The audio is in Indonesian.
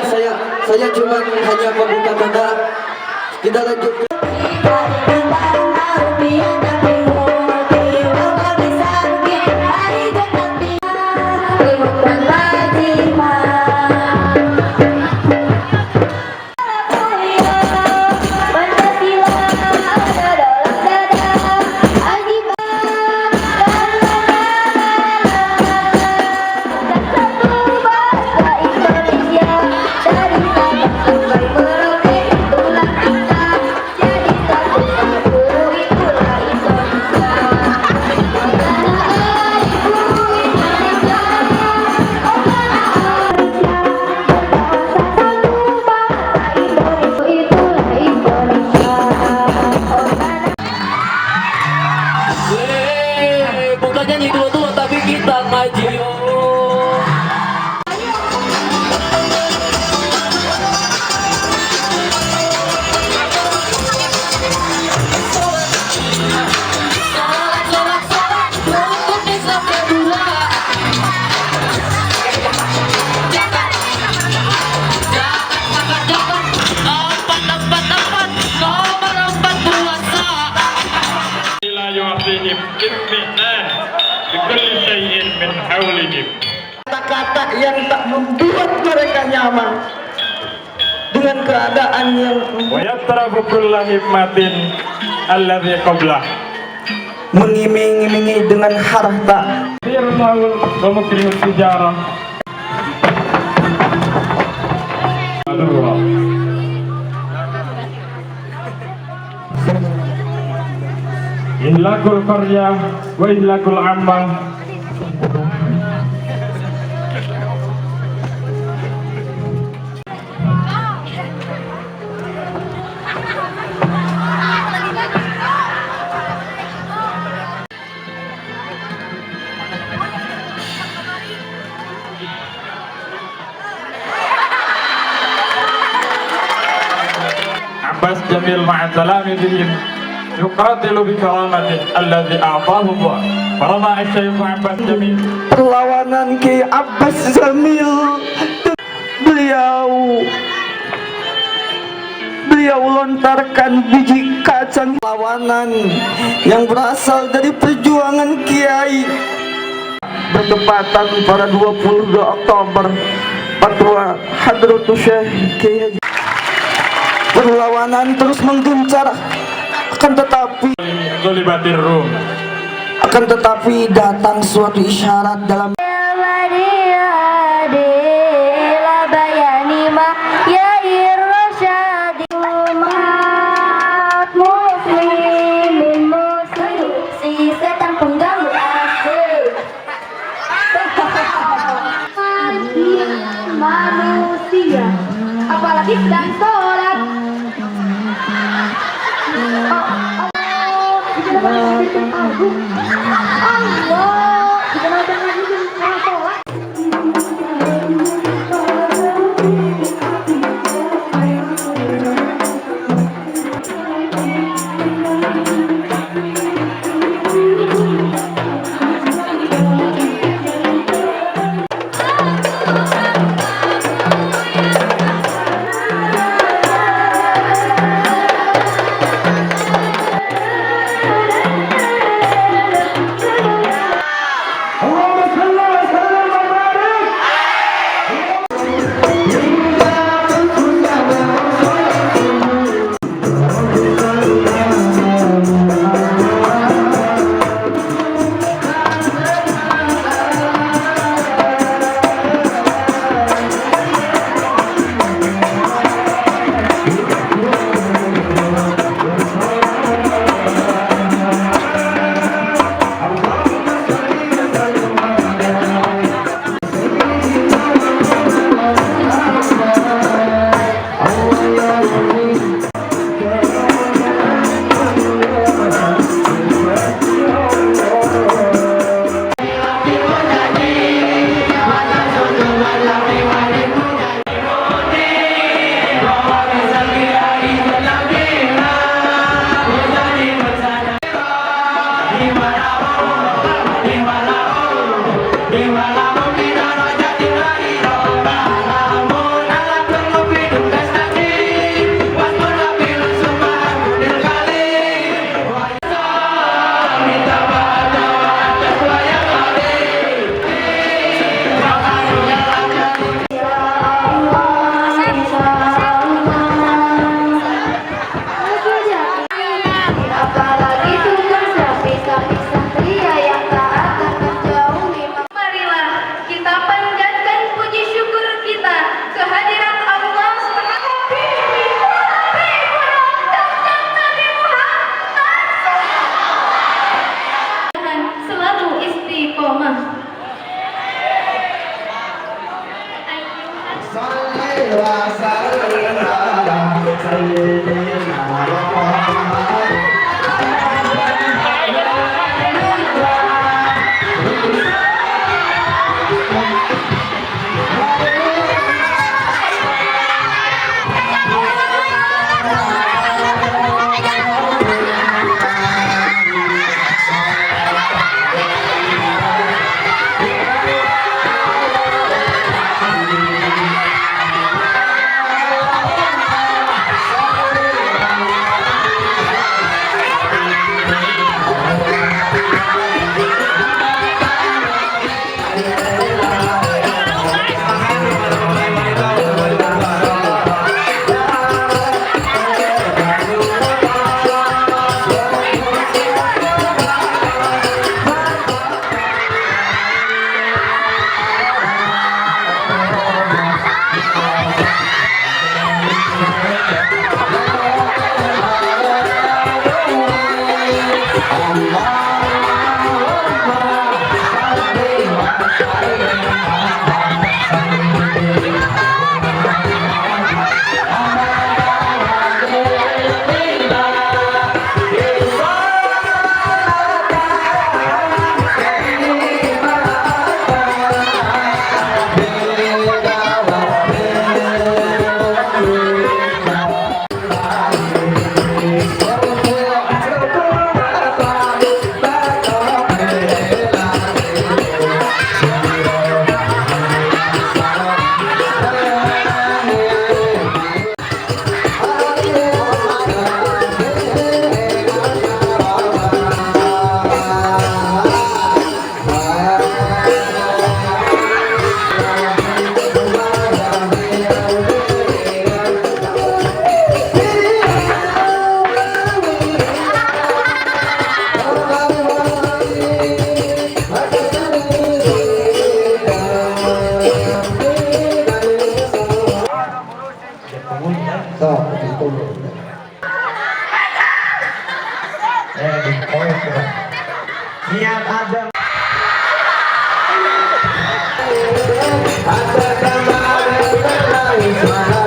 saya cuma hanya membuka kata. Kita lanjut. Bukannya nih tua-tua tapi kita maju. Kata-kata yang tak membuat mereka nyaman dengan keadaan yang mengiming-imingi dengan harta. Inlakul qarya wa inlakul amal. Abbas Jamil ma'asalami bihim yuqatilu bi karamati alladhi a'tahu Allah. Farama Syekh Abbas Jamil. Perlawanan Ki Abbas Jamil, beliau lontarkan biji kacang perlawanan yang berasal dari perjuangan Kiai. Bertepatan pada 22 Oktober Fatwa Hadratus Syekh Kiai. Perlawanan terus menggencar, akan tetapi datang suatu isyarat dalam manusia, apalagi sedang sholat. Allah, dikenalkan lagi dengan sholat. Niat ada Ada gambar yang berlari